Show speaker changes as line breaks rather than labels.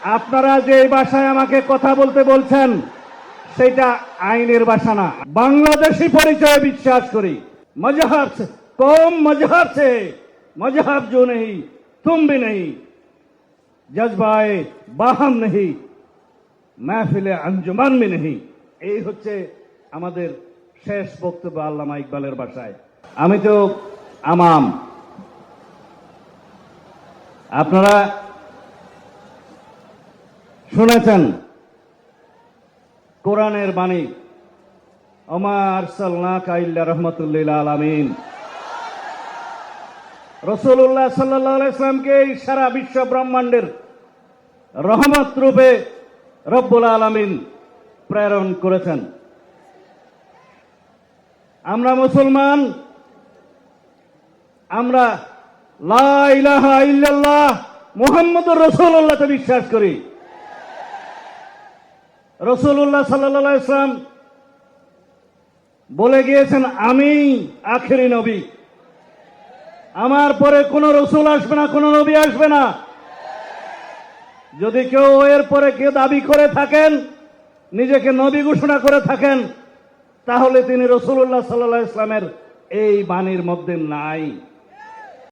আপনারা যে ভাষায় আমাকে কথা বলতে বলছেন সেটা আইনের ভাষা না, বাংলাদেশি পরিচয়ে বিশ্বাস করি। मजहब से कौम मजहब से मजहब जो नहीं तुम भी नहीं, जज्बाए बाहम नहीं महफिले अंजुमन में नहीं। এই হচ্ছে আমাদের শেষ বক্তব্য আল্লামা ইকবালের ভাষায়। আমি তো আমাম, আপনারা শুনেছেন কোরআনের বাণী, ওমা আরসালনাকা ইল্লা রাহমাতুল লিল আলামিন। রাসূলুল্লাহ সাল্লাল্লাহু আলাইহি ওয়াসাল্লামকে সারা বিশ্ব ব্রহ্মাণ্ডের রহমত রূপে রব্বুল আলামিন প্রেরণ করেছেন। আমরা মুসলমান, আমরা লা ইলাহা ইল্লাল্লাহ মুহাম্মদুর রাসূলুল্লাহকে বিশ্বাস করি। রাসূলুল্লাহ সাল্লাল্লাহু আলাইহি ওয়াসাল্লাম বলে গিয়েছেন, আমি আখেরি নবী, আমার পরে কোন রসুল আসবে না, কোন নবী আসবে না। যদি কেউ এর পরে কেউ দাবি করে থাকেন, নিজেকে নবী ঘোষণা করে থাকেন, তাহলে তিনি রাসূলুল্লাহ সাল্লাল্লাহু আলাইহি ওয়াসাল্লামের এই বাণীর মধ্যে নাই।